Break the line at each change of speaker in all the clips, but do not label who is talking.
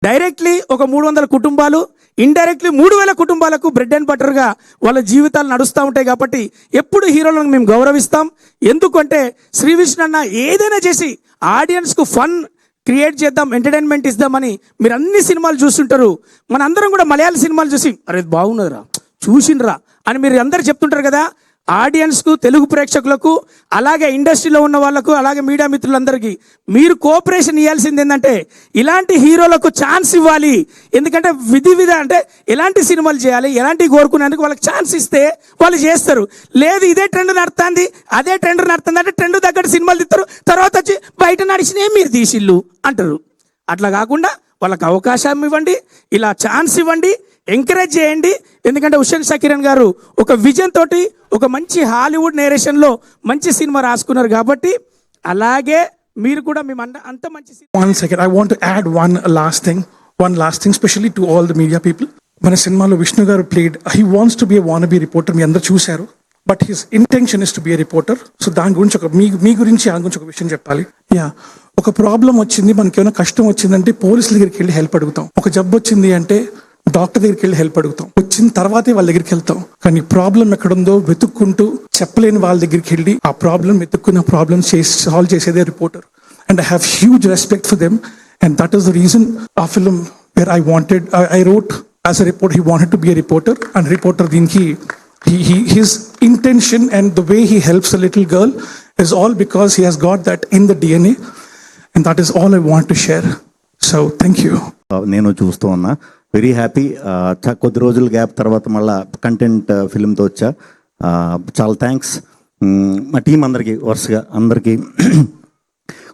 Directly ఒక 300 కుటుంబాలు, indirectly 3000 కుటుంబాలకు బ్రెడ్ అండ్ బటర్గా వాళ్ళ జీవితాలు నడుస్తూ ఉంటాయి. కాబట్టి ఎప్పుడు హీరోలను మేము గౌరవిస్తాం. ఎందుకంటే శ్రీ విష్ణు అన్న ఏదైనా చేసి ఆడియన్స్కు ఫన్ క్రియేట్ చేద్దాం, ఎంటర్టైన్మెంట్ ఇద్దామని మీరు అన్ని సినిమాలు చూస్తుంటారు. మన అందరం కూడా మలయాళ సినిమాలు చూసి అరే బాగున్నదిరా, చూసిండ్రా అని మీరు అందరు చెప్తుంటారు కదా. ఆడియన్స్కు, తెలుగు ప్రేక్షకులకు, అలాగే ఇండస్ట్రీలో ఉన్న వాళ్ళకు, అలాగే మీడియా మిత్రులందరికీ మీరు కోఆపరేషన్ ఇవ్వాల్సింది ఏంటంటే ఇలాంటి హీరోలకు ఛాన్స్ ఇవ్వాలి. ఎందుకంటే విధి అంటే ఎలాంటి సినిమాలు చేయాలి, ఎలాంటి కోరుకునేందుకు వాళ్ళకి ఛాన్స్ ఇస్తే వాళ్ళు చేస్తారు. లేదు ఇదే ట్రెండ్ నడుతుంది, అదే ట్రెండ్ నడుతుంది అంటే ట్రెండ్ తగ్గట్టు సినిమాలు తీస్తారు, తర్వాత వచ్చి బయట నడిచినే మీరు తీసిళ్ళు అంటారు. అట్లా కాకుండా వాళ్ళకి అవకాశం ఇవ్వండి, ఇలా ఛాన్స్ ఇవ్వండి, ఎంకరేజ్ చేయండి. ఎందుకంటే హుస్సేన్ షకీరన్ గారు ఒక విజన్ తోటి ఒక మంచి హాలీవుడ్ నేరేషన్లో మంచి సినిమా రాసుకున్నారు. కాబట్టి అలాగే మీరు కూడా మేము అంత మంచి.
1 second, I want to add one last thing especially to all the media people. మన సినిమాలో విష్ణు గారు he wants to be a wannabe reporter. మీ అందరూ చూశారు. But his intention is to be a reporter. So దాని గురించి మీ గురించి ఒక విషయం చెప్పాలి. ఒక ప్రాబ్లం వచ్చింది, మనకి ఏమైనా కష్టం వచ్చిందంటే పోలీసుల దగ్గరికి వెళ్ళి హెల్ప్ అడుగుతాం. ఒక జబ్బు వచ్చింది అంటే డాక్టర్ దగ్గరికి వెళ్ళి హెల్ప్ అడుగుతాం. వచ్చిన తర్వాతే వాళ్ళ దగ్గరికి వెళ్తాం. కానీ ప్రాబ్లం ఎక్కడుందో వెతుక్కుంటూ చెప్పలేని వాళ్ళ దగ్గరికి వెళ్ళి ఆ ప్రాబ్లం వెతుక్కున్న ప్రాబ్లం సాల్వ్ చేసేదే reporter. And I have huge respect for them. And that is the reason ఆ film where I wrote as a reporter. He wanted to be a reporter, and reporter దీనికి his intention and the way he helps a little girl is all because he has got that in the DNA, and that is all I want to share. So thank you.
నేను చూస్తూ ఉన్నా, very happy. కొద్ది రోజుల gap తర్వాత మళ్ళీ content ఫిల్మ్తో వచ్చా. చాలా thanks మా టీం అందరికీ, వరుసగా అందరికీ.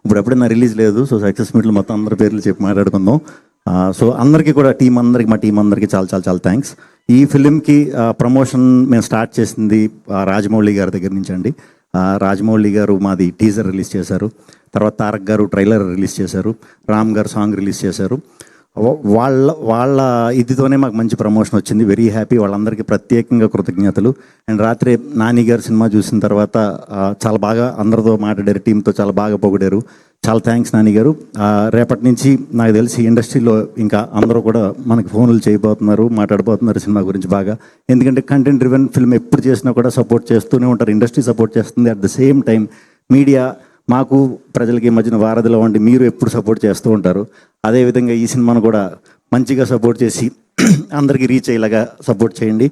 ఇప్పుడు ఎప్పుడైనా రిలీజ్ లేదు, సో సక్సెస్ మీట్లు మొత్తం అందరి పేర్లు చెప్పి మాట్లాడుకుందాం. సో అందరికీ కూడా మా టీం అందరికీ చాలా చాలా చాలా థ్యాంక్స్. ఈ ఫిలింకి ప్రమోషన్ మేము స్టార్ట్ చేసింది రాజమౌళి గారి దగ్గర నుంచి అండి. రాజమౌళి గారు మాది టీజర్ రిలీజ్ చేశారు, తర్వాత తారక్ గారు ట్రైలర్ రిలీజ్ చేశారు, రామ్ గారు సాంగ్ రిలీజ్ చేశారు. వాళ్ళ ఇదితోనే మాకు మంచి ప్రమోషన్ వచ్చింది. Very happy. వాళ్ళందరికీ ప్రత్యేకంగా కృతజ్ఞతలు. అండ్ రాత్రి నాని గారు సినిమా చూసిన తర్వాత చాలా బాగా అందరితో మాట్లాడారు, టీంతో చాలా బాగా పొగిడారు. చాలా థ్యాంక్స్ నాని గారు. రేపటి నుంచి నాకు తెలిసి ఇండస్ట్రీలో ఇంకా అందరూ కూడా మనకి ఫోన్లు చేయబోతున్నారు, మాట్లాడబోతున్నారు సినిమా గురించి బాగా. ఎందుకంటే కంటెంట్ డ్రివెన్ ఫిల్మ్ ఎప్పుడు చేసినా కూడా సపోర్ట్ చేస్తూనే ఉంటారు, ఇండస్ట్రీ సపోర్ట్ చేస్తుంది. At the same time media మాకు ప్రజలకి మధ్యన వారధిలో ఉండి మీరు ఎప్పుడు సపోర్ట్ చేస్తూ ఉంటారు. అదేవిధంగా ఈ సినిమాను కూడా మంచిగా సపోర్ట్ చేసి అందరికీ రీచ్ అయ్యేలాగా సపోర్ట్ చేయండి.